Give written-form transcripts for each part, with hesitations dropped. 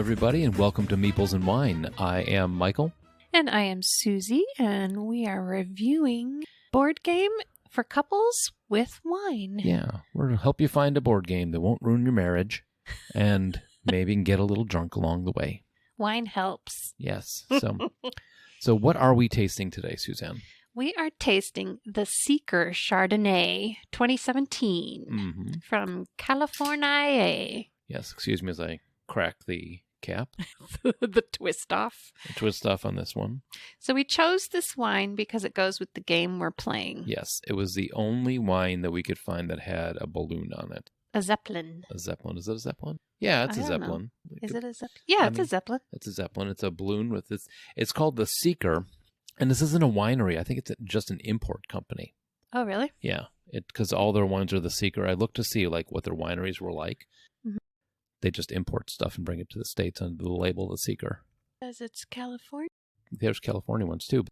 everybody, and welcome to Meeples and Wine. I am Michael. And I am Suzy, and we are reviewing board game for couples with wine. Yeah, we're going to help you find a board game that won't ruin your marriage, and maybe can get a little drunk along the way. Wine helps. Yes. So what are we tasting today, Suzanne? We are tasting the Seeker Chardonnay 2017 from California. Yes, excuse me as I crack the cap. The twist off. The twist off on this one. So we chose this wine because it goes with the game we're playing. Yes, it was the only wine that we could find that had a balloon on it. A Zeppelin. A Zeppelin. Is it a Zeppelin? Yeah, it's a Zeppelin. Is it a Zeppelin? Yeah, it's a Zeppelin. It's a Zeppelin. It's a balloon with this. It's called the Seeker, and this isn't a winery. I think it's just an import company. Oh, really? Yeah, because all their wines are the Seeker. I looked to see like what their wineries were like. They just import stuff and bring it to the States under the label the Seeker. Because it's California. There's California ones too.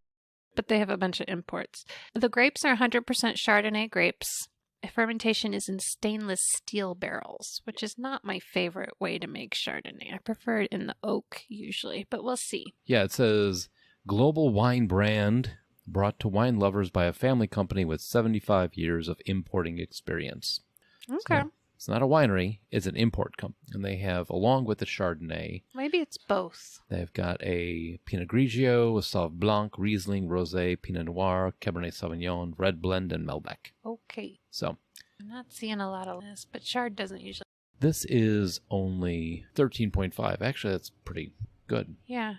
But they have a bunch of imports. The grapes are 100% Chardonnay grapes. Fermentation is in stainless steel barrels, which is not my favorite way to make Chardonnay. I prefer it in the oak usually, but we'll see. Yeah, it says global wine brand brought to wine lovers by a family company with 75 years of importing experience. Okay. So it's not a winery, it's an import company. And they have, along with the Chardonnay, maybe it's both. They've got a Pinot Grigio, a Sauv Blanc, Riesling, Rosé, Pinot Noir, Cabernet Sauvignon, Red Blend, and Malbec. Okay. So I'm not seeing a lot of this, but Chard doesn't usually. This is only 13.5. Actually, that's pretty good. Yeah.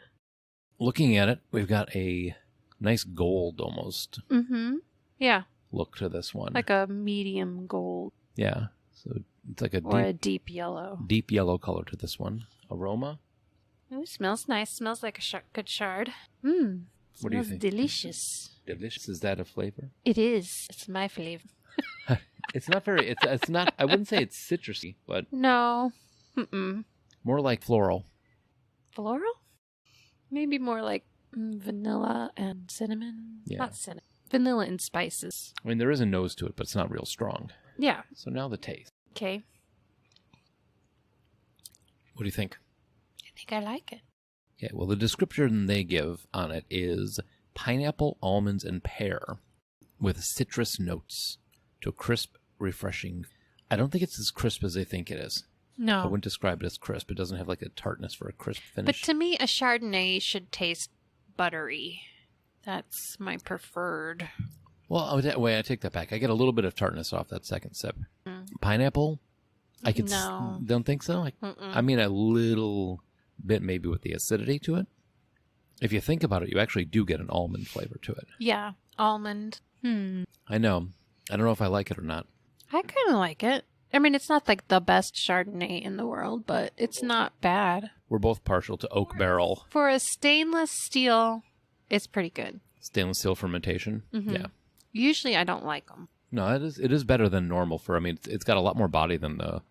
Looking at it, we've got a nice gold almost Yeah. look to this one. Like a medium gold. Yeah. So it's like a deep yellow. Deep yellow color to this one. Aroma? Ooh, smells nice. Smells like a good Chard. What do you think? Delicious. Delicious. Is that a flavor? It is. It's my flavor. It's not very, it's not, I wouldn't say it's citrusy, but. No. More like floral. Floral? Maybe more like vanilla and cinnamon. Yeah. Not cinnamon. Vanilla and spices. I mean, there is a nose to it, but it's not real strong. Yeah. So now the taste. Okay. What do you think? I think I like it. Yeah, well, the description they give on it is pineapple, almonds, and pear with citrus notes to crisp, refreshing. I don't think it's as crisp as they think it is. No. I wouldn't describe it as crisp. It doesn't have like a tartness for a crisp finish. But to me, a Chardonnay should taste buttery. That's my preferred. Well, wait, I take that back. I get a little bit of tartness off that second sip. Pineapple? I could No. Don't think so? I mean, a little bit maybe with the acidity to it. If you think about it, you actually do get an almond flavor to it. Yeah, almond. I know. I don't know if I like it or not. I kind of like it. I mean, it's not like the best Chardonnay in the world, but it's not bad. We're both partial to oak barrel. For a stainless steel, it's pretty good. Stainless steel fermentation? Yeah. Usually I don't like them. No, it is better than normal for, I mean, it's got a lot more body than the...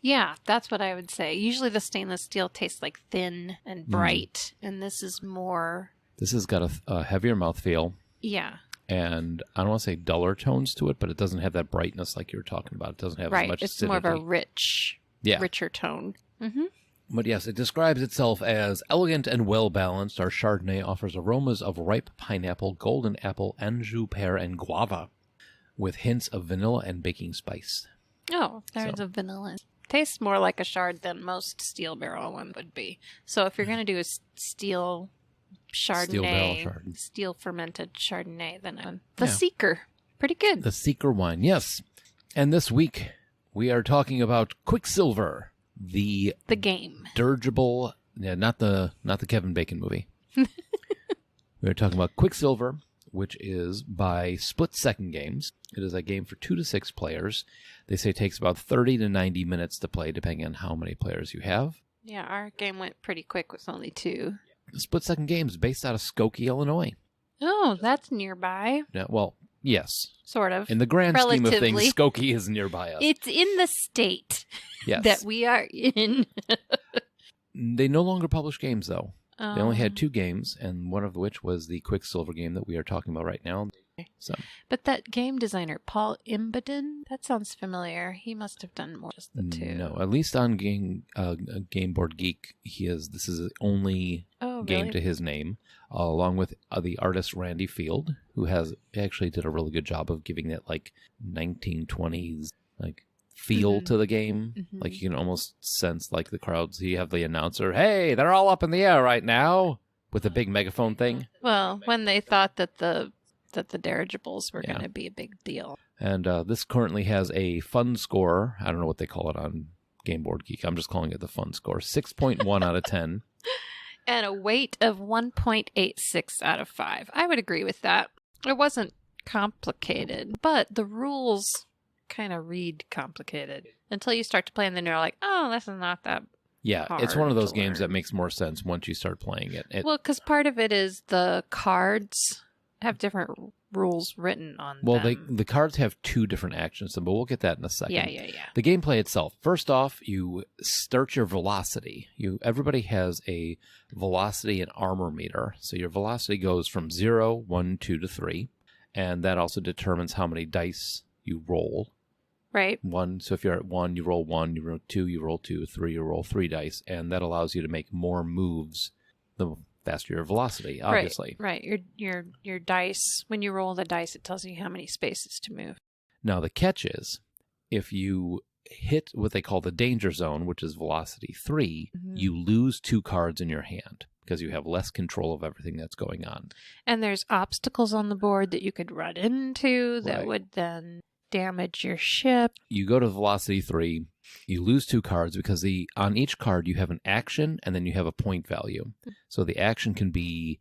Yeah, that's what I would say. Usually the stainless steel tastes like thin and bright, and this is more... This has got a heavier mouthfeel. Yeah. And I don't want to say duller tones to it, but it doesn't have that brightness like you were talking about. It doesn't have as much it's acidity. more of a richer tone. But yes, it describes itself as elegant and well-balanced. Our Chardonnay offers aromas of ripe pineapple, golden apple, Anjou, pear, and guava, with hints of vanilla and baking spice. Oh, there's a vanilla. Tastes more like a Chard than most steel barrel one would be. So if you're going to do a steel Chardonnay, steel fermented Chardonnay, then the Seeker. Pretty good. The Seeker wine, yes. And this week, we are talking about Quicksilver, the game. Dirigible, not the Kevin Bacon movie. We're talking about Quicksilver, which is by Split Second Games. It is a game for 2 to 6 players. They say it takes about 30 to 90 minutes to play, depending on how many players you have. Yeah, our game went pretty quick with only 2. Split Second Games, based out of Skokie, Illinois. Oh, that's nearby. Yeah, well, yes. Sort of. In the grand scheme of things, Skokie is nearby us. It's in the state yes. that we are in. They no longer publish games, though. They only had 2 games, and one of which was the Quicksilver game that we are talking about right now. So, But that game designer, Paul Imbeden, that sounds familiar. He must have done more just the two. no, at least on Game Board Geek, this is the only game to his name, along with the artist Randy Field, who actually did a really good job of giving that like 1920s like feel to the game. Mm-hmm. Like you can almost sense like the crowds. You have the announcer, "Hey, they're all up in the air right now," with a big megaphone thing. Well, when they thought that the dirigibles were going to be a big deal. And this currently has a fun score. I don't know what they call it on Game Board Geek. I'm just calling it the fun score. 6.1 out of 10. And a weight of 1.86 out of 5. I would agree with that. It wasn't complicated, but the rules kind of read complicated until you start to play and then you're like, oh, this is not that Yeah, hard it's one of those to games learn. that makes more sense once you start playing it. Well, because part of it is the cards have different rules written on them. The cards have two different actions, but we'll get that in a second. Yeah. The gameplay itself. First off, you start your velocity. Everybody has a velocity and armor meter. So your velocity goes from 0, 1, 2 to 3. And that also determines how many dice you roll. Right. 1. So if you're at 1, you roll 1. You roll 2, you roll 2. 3, you roll 3 dice. And that allows you to make more moves the faster your velocity, obviously. Right. Your dice, when you roll the dice, it tells you how many spaces to move. Now, the catch is, if you hit what they call the danger zone, which is velocity 3, you lose 2 cards in your hand because you have less control of everything that's going on. And there's obstacles on the board that you could run into that would then damage your ship. You go to velocity 3, you lose 2 cards because on each card you have an action and then you have a point value. So the action can be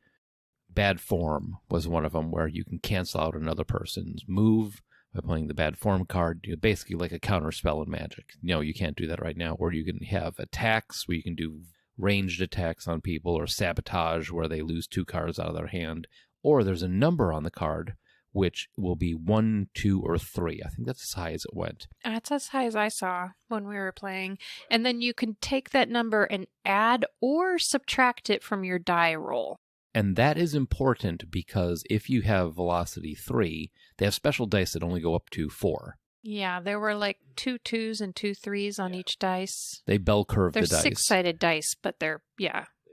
bad form was one of them, where you can cancel out another person's move by playing the bad form card. Basically like a counter spell in Magic. No, you can't do that right now. Or you can have attacks where you can do ranged attacks on people, or sabotage where they lose 2 cards out of their hand. Or there's a number on the card which will be 1, 2, or 3. I think that's as high as it went. That's as high as I saw when we were playing. And then you can take that number and add or subtract it from your die roll. And that is important because if you have velocity 3, they have special dice that only go up to 4. Yeah, there were like 2 2s and 2 3s on each dice. They bell curve the dice. They're 6-sided dice, but they're,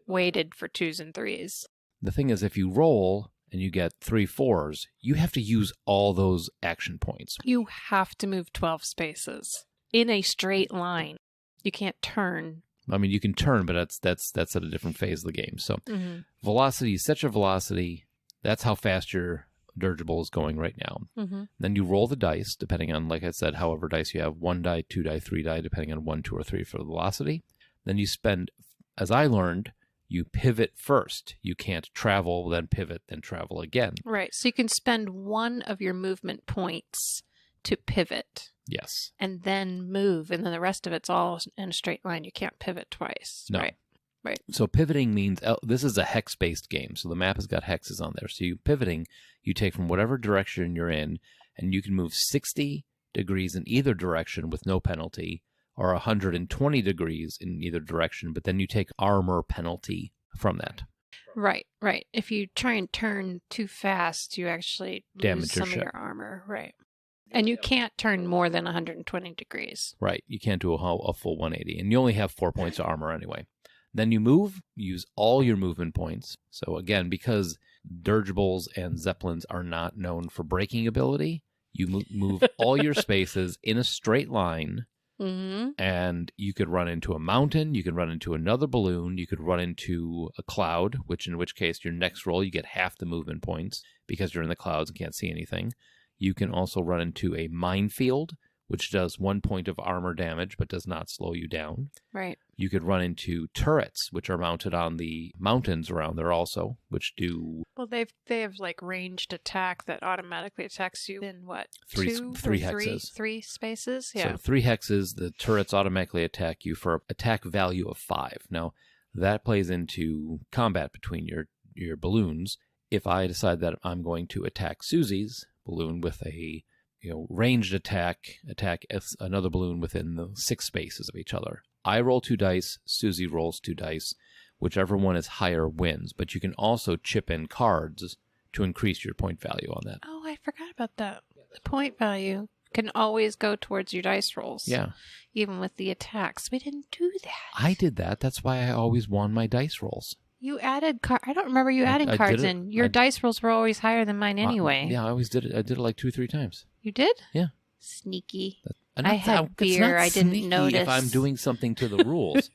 weighted for 2s and 3s. The thing is, if you roll and you get 3 4s, you have to use all those action points. You have to move 12 spaces in a straight line. You can't turn. I mean, you can turn, but that's at a different phase of the game. So velocity, set your velocity. That's how fast your dirigible is going right now. Then you roll the dice, depending on, like I said, however dice you have, 1 die, 2 die, 3 die, depending on 1, 2, or 3 for the velocity. Then you spend, as I learned, you pivot first. You can't travel, then pivot, then travel again. Right. So you can spend 1 of your movement points to pivot. Yes. And then move. And then the rest of it's all in a straight line. You can't pivot twice. No. Right. So pivoting means, this is a hex-based game. So the map has got hexes on there. So pivoting, you take from whatever direction you're in, and you can move 60 degrees in either direction with no penalty, or 120 degrees in either direction, but then you take armor penalty from that. Right. If you try and turn too fast, you actually damage lose some of your armor. Right. And you can't turn more than 120 degrees. Right. You can't do a full 180, and you only have 4 points of armor anyway. Then you move, use all your movement points. So again, because dirigibles and Zeppelins are not known for braking ability, you move all your spaces in a straight line. And you could run into a mountain, you could run into another balloon, you could run into a cloud, in which case your next roll you get half the movement points because you're in the clouds and can't see anything. You can also run into a minefield, which does 1 point of armor damage but does not slow you down. Right. You could run into turrets, which are mounted on the mountains around there also, which do... Well, they have like ranged attack that automatically attacks you in what? Three Three hexes. 3 spaces? Yeah. So 3 hexes, the turrets automatically attack you for attack value of 5. Now, that plays into combat between your balloons. If I decide that I'm going to attack Suzy's balloon with a ranged attack another balloon within the 6 spaces of each other. I roll 2 dice, Suzy rolls 2 dice. Whichever one is higher wins, but you can also chip in cards to increase your point value on that. Oh, I forgot about that. The point value can always go towards your dice rolls. Yeah. Even with the attacks. We didn't do that. I did that. That's why I always won my dice rolls. You added I don't remember you adding cards in. Your dice rolls were always higher than mine anyway. Yeah, I always did it. I did it like 2 or 3 times. You did? Yeah. Sneaky. I had beer. I didn't notice. If I'm doing something to the rules.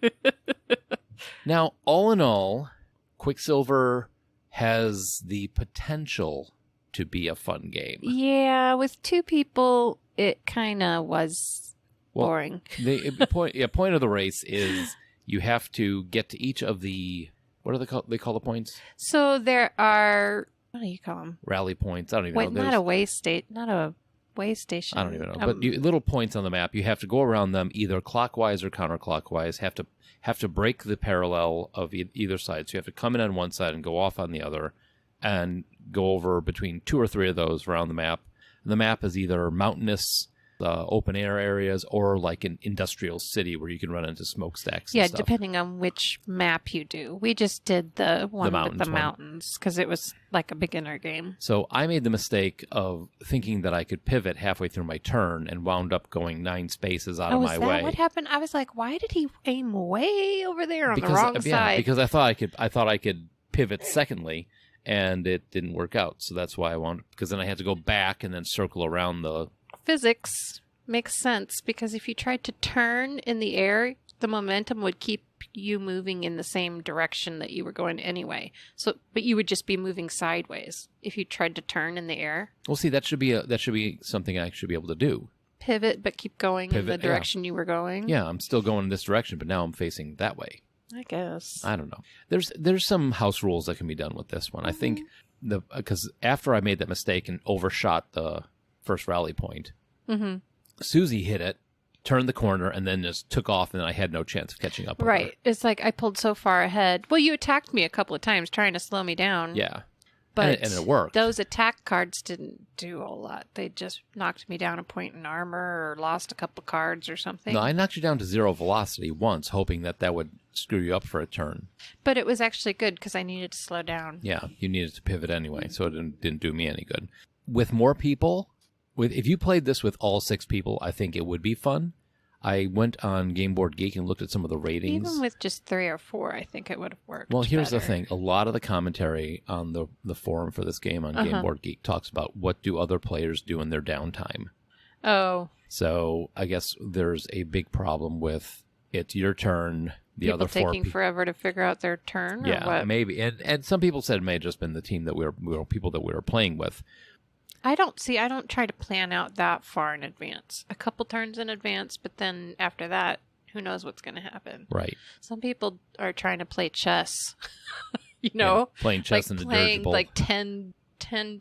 Now, all in all, Quicksilver has the potential to be a fun game. Yeah, with 2 people, it kind of was boring. The point of the race is you have to get to each of the, what do they call the points? So there are, what do you call them? Rally points. I don't even know. Not a way station. I don't even know. But little points on the map. You have to go around them either clockwise or counterclockwise. Have to break the parallel of either side. So you have to come in on one side and go off on the other, and go over between 2 or 3 of those around the map. And the map is either mountainous, open air areas, or like an industrial city where you can run into smokestacks. Yeah, and stuff. Depending on which map you do. We just did the one with the mountains because it was like a beginner game. So I made the mistake of thinking that I could pivot halfway through my turn and wound up going 9 spaces out of my way. What happened? I was like, why did he aim way over there on the wrong side? Because I thought I could pivot secondly, and it didn't work out. So that's why I wanted, because then I had to go back and then circle around the... Physics makes sense, because if you tried to turn in the air, the momentum would keep you moving in the same direction that you were going anyway. But you would just be moving sideways if you tried to turn in the air. Well, see, that should be something I should be able to do. Pivot, but keep going in the direction you were going. Yeah, I'm still going in this direction, but now I'm facing that way. I guess. I don't know. There's some house rules that can be done with this one. Mm-hmm. I think because after I made that mistake and overshot the first rally point, mm-hmm. Suzy hit it, turned the corner, and then just took off, and I had no chance of catching up with her. It's like I pulled so far ahead. Well, you attacked me a couple of times trying to slow me down. Yeah. But and it worked. Those attack cards didn't do a lot. They just knocked me down a point in armor or lost a couple cards or something. No, I knocked you down to 0 velocity once, hoping that would screw you up for a turn. But it was actually good because I needed to slow down. Yeah, you needed to pivot anyway, so it didn't do me any good. With more people, if you played this with all 6 people, I think it would be fun. I went on Game Board Geek and looked at some of the ratings. Even with just 3 or 4, I think it would have worked. Well, here's the thing. A lot of the commentary on the forum for this game on Game Board Geek talks about what do other players do in their downtime. Oh. So I guess there's a big problem with it's your turn. The people other 4 taking forever to figure out their turn? Yeah, or what? maybe. And some people said it may have just been the team that people that we were playing with. I don't try to plan out that far in advance. A couple turns in advance, but then after that, who knows what's going to happen. Right. Some people are trying to play chess, playing chess in the dirigible. Like 10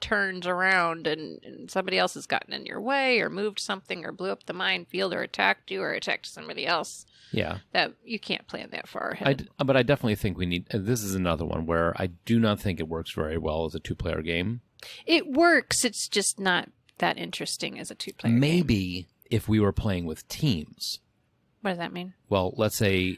turns around and somebody else has gotten in your way or moved something or blew up the minefield or attacked you or attacked somebody else. Yeah. That you can't plan that far ahead. But I definitely think we need, this is another one where I do not think it works very well as a 2-player game. It works. It's just not that interesting as a 2-player game. Maybe if we were playing with teams. What does that mean? Well, let's say...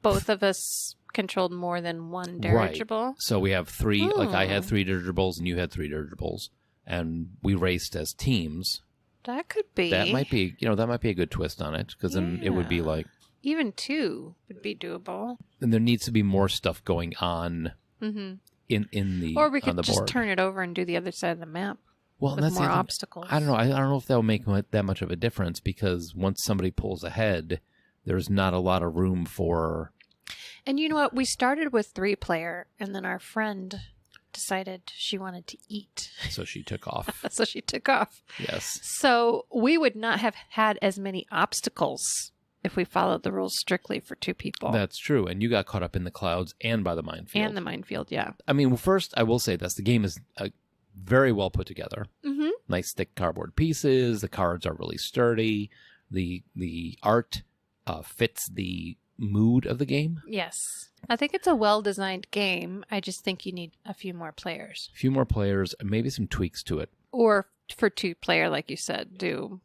both of us controlled more than one dirigible? Right. So we have 3, like I had 3 dirigibles and you had 3 dirigibles. And we raced as teams. That could be. That might be a good twist on it. Because then it would be like... Even 2 would be doable. And there needs to be more stuff going on... Mm-hmm. Or we could just turn it over and do the other side of the map. Well, with more obstacles. I don't know. I don't know if that will make that much of a difference because once somebody pulls ahead, there's not a lot of room for. And you know what? We started with 3-player, and then our friend decided she wanted to eat. So she took off. Yes. Yes. So we would not have had as many obstacles if we followed the rules strictly for 2 people. That's true. And you got caught up in the clouds and by the minefield. And the minefield, yeah. I mean, first, I will say this. The game is very well put together. Mm-hmm. Nice thick cardboard pieces. The cards are really sturdy. The art fits the mood of the game. Yes. I think it's a well-designed game. I just think you need a few more players. A few more players, and maybe some tweaks to it. Or for 2-player, like you said, do...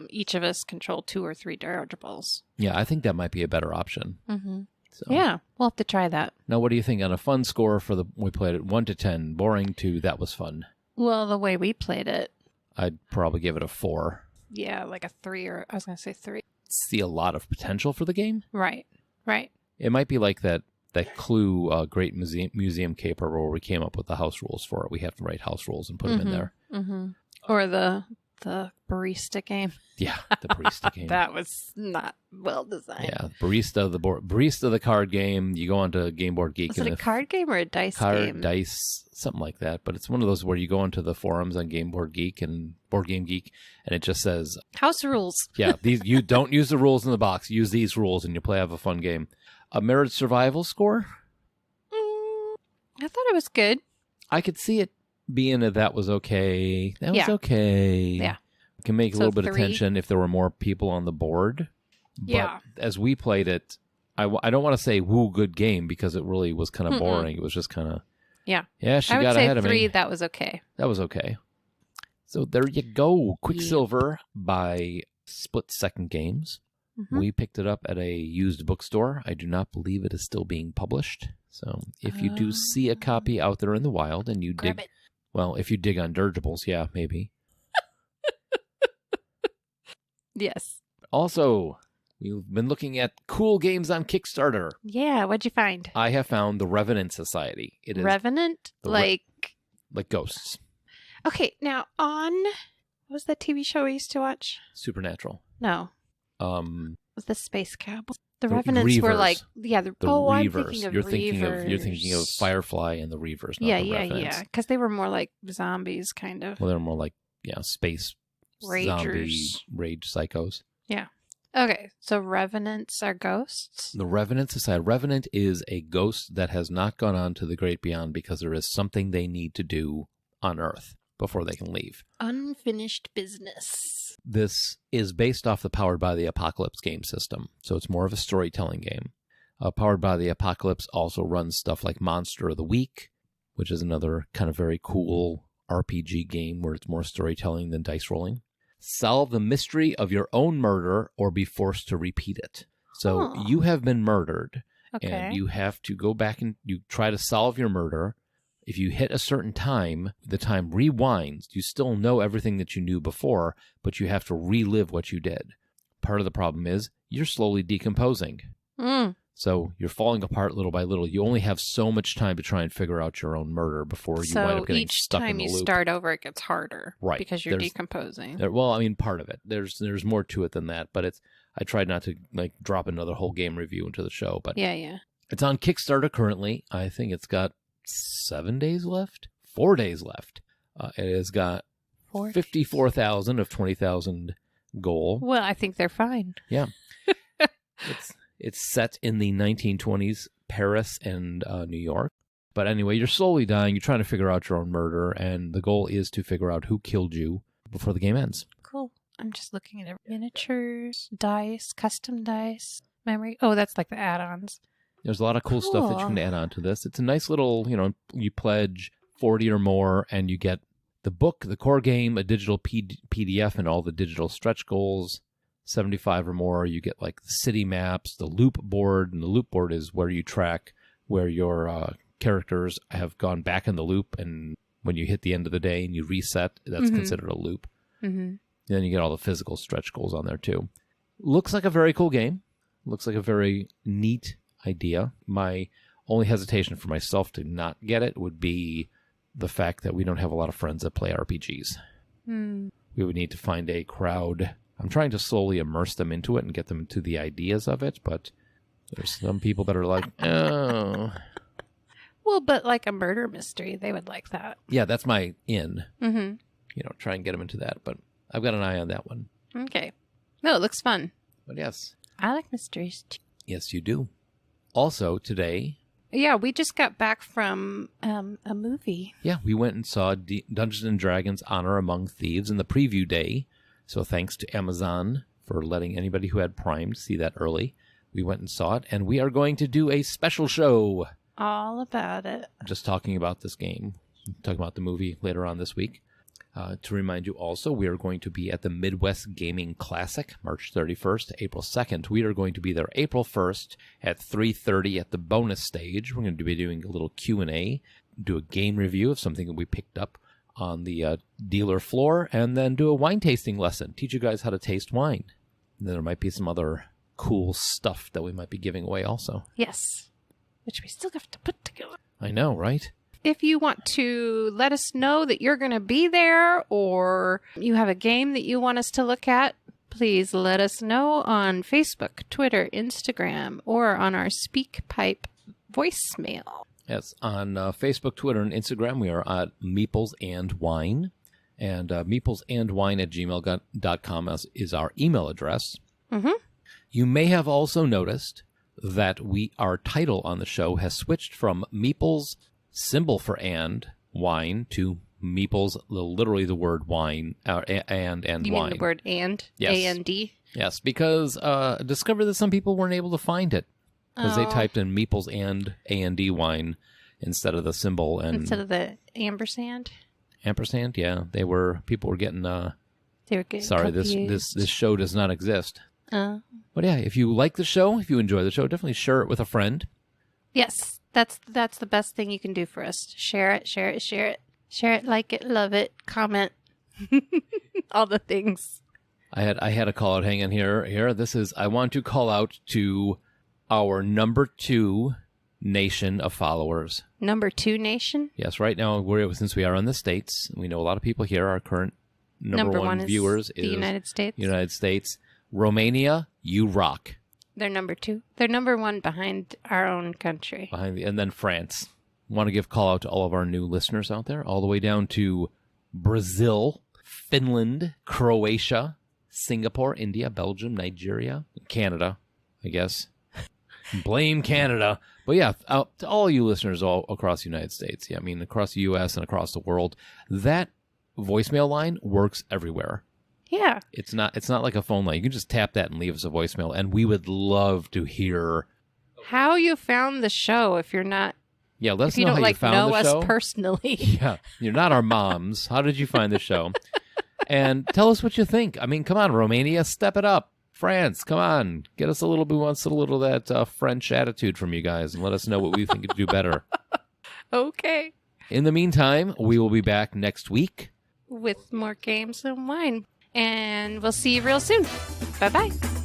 each of us control 2 or 3 dirigibles. Yeah, I think that might be a better option. Mm-hmm. So. Yeah, we'll have to try that. Now, what do you think on a fun score we played it 1 to 10, boring to that was fun? Well, the way we played it, I'd probably give it a 4. yeah, like a 3, or I was going to say 3. See a lot of potential for the game. Right. It might be like that Clue Great Museum Caper where we came up with the house rules for it. We have to write house rules and put them in there. Mm-hmm. Or the barista game. Yeah, the barista game. That was not well designed. Yeah, barista the card game. You go onto Game Board Geek. Was it a card game or a dice game? Dice, something like that. But it's one of those where you go into the forums on Game Board Geek and Board Game Geek, and it just says house rules. Yeah, you don't use the rules in the box. Use these rules, and you'll have a fun game. A merit survival score? I thought it was good. I could see it being that was okay. That was okay. Yeah. It can make a little bit 3. of tension if there were more people on the board. But as we played it, I don't want to say, woo, good game, because it really was kind of boring. It was just kind of... Yeah. Yeah, she got ahead of me. I would say 3, that was okay. That was okay. So there you go. Quicksilver by Split Second Games. Mm-hmm. We picked it up at a used bookstore. I do not believe it is still being published. So if you do see a copy out there in the wild and you dig... it. Well, if you dig on dirigibles, yeah, maybe. Yes. Also, we've been looking at cool games on Kickstarter. Yeah, what'd you find? I have found the Revenant Society. It is Revenant? like ghosts. Okay, now on... What was that TV show we used to watch? Supernatural. No. It was the Space Cowboys. The Revenants were like... Yeah, the I'm Reavers. thinking of You're Reavers. thinking of Firefly and the Reavers, not the Revenants. Yeah. Because they were more like zombies, kind of. Well, they're more like, space Ragers. zombie rage psychos. Yeah. Okay, so Revenants are ghosts? The Revenant Society. Revenant is a ghost that has not gone on to the great beyond because there is something they need to do on Earth before they can leave. Unfinished business. This is based off the Powered by the Apocalypse game system, so it's more of a storytelling game. Powered by the Apocalypse also runs stuff like Monster of the Week, which is another kind of very cool RPG game where it's more storytelling than dice rolling. Solve the mystery of your own murder or be forced to repeat it. So you have been murdered, and you have to go back and you try to solve your murder. If you hit a certain time, the time rewinds. You still know everything that you knew before, but you have to relive what you did. Part of the problem is you're slowly decomposing. So you're falling apart little by little. You only have so much time to try and figure out your own murder before you wind up getting stuck in the loop. So each time you start over, it gets harder. Right. Because you're decomposing. Well, I mean, part of it. There's more to it than that, but I tried not to drop another whole game review into the show. But yeah. It's on Kickstarter currently. I think it's got 7 days left? 4 days left. It has got 54,000 of 20,000 goal. Well, I think they're fine. Yeah. It's set in the 1920s, Paris and New York. But anyway, you're slowly dying. You're trying to figure out your own murder, and the goal is to figure out who killed you before the game ends. Cool. I'm just looking at miniatures, dice, custom dice, memory. Oh, that's like the add-ons. There's a lot of cool stuff that you can add on to this. It's a nice little, you pledge 40 or more, and you get the book, the core game, a digital PDF, and all the digital stretch goals. 75 or more, you get like the city maps, the loop board, and the loop board is where you track where your characters have gone back in the loop, and when you hit the end of the day and you reset, that's considered a loop. Mm-hmm. Then you get all the physical stretch goals on there too. Looks like a very cool game. Looks like a very neat idea. My only hesitation for myself to not get it would be the fact that we don't have a lot of friends that play RPGs. We would need to find a crowd. I'm trying to slowly immerse them into it and get them to the ideas of it, but there's some people that are like, oh. Well, but like a murder mystery, they would like that. Yeah, that's my in. Mm-hmm. Try and get them into that, but I've got an eye on that one. Okay. No, it looks fun. But yes. I like mysteries too. Yes, you do. Also, today... Yeah, we just got back from a movie. Yeah, we went and saw Dungeons & Dragons Honor Among Thieves in the preview day. So thanks to Amazon for letting anybody who had Prime see that early. We went and saw it, and we are going to do a special show. All about it. Just talking about this game. Talking about the movie later on this week. To remind you also, we are going to be at the Midwest Gaming Classic, March 31st to April 2nd. We are going to be there April 1st at 3:30 at the bonus stage. We're going to be doing a little Q&A, do a game review of something that we picked up on the dealer floor and then do a wine tasting lesson. Teach you guys how to taste wine. And then there might be some other cool stuff that we might be giving away also. Yes, which we still have to put together. I know, right? If you want to let us know that you're going to be there or you have a game that you want us to look at, please let us know on Facebook, Twitter, Instagram, or on our SpeakPipe voicemail. Yes, on Facebook, Twitter, and Instagram, we are at Meeples and Wine. And meeplesandwine@gmail.com is our email address. Mm-hmm. You may have also noticed that our title on the show has switched from Meeples, symbol for and, wine, to Meeples, literally the word wine, and you wine. mean the word and? Yes. A-N-D? Yes, because I discovered that some people weren't able to find it. Because they typed in Meeples and A&D wine instead of the symbol. Instead of the ampersand? Ampersand, yeah. People were getting... They were getting sorry, confused. this show does not exist. Oh. But yeah, if you like the show, if you enjoy the show, definitely share it with a friend. Yes, that's the best thing you can do for us. Share it, share it, share it. Share it, like it, love it, comment. All the things. I had a call out. Hang on here. I want to call out to our number 2 nation of followers. Number 2 nation? Yes, right now, since we are in the States, we know a lot of people here. Our current number one viewers is the United States. United States. Romania, you rock. They're number 2. They're number 1 behind our own country. And then France. Want to give a call out to all of our new listeners out there, all the way down to Brazil, Finland, Croatia, Singapore, India, Belgium, Nigeria, Canada, I guess. Blame Canada. But yeah, to all you listeners all across the United States, yeah, I mean, across the U.S. and across the world, that voicemail line works everywhere. Yeah. It's not like a phone line. You can just tap that and leave us a voicemail, and we would love to hear how you found the show. If you're not, yeah, let us know how you you found the show. Know us personally. Yeah, you're not our moms. How did you find the show? And tell us what you think. I mean, come on, Romania, step it up. France, come on, get us a little bit. Wants a little of that French attitude from you guys, and let us know what we think to do better. Okay. In the meantime, we will be back next week with more games and wine. And we'll see you real soon. Bye-bye.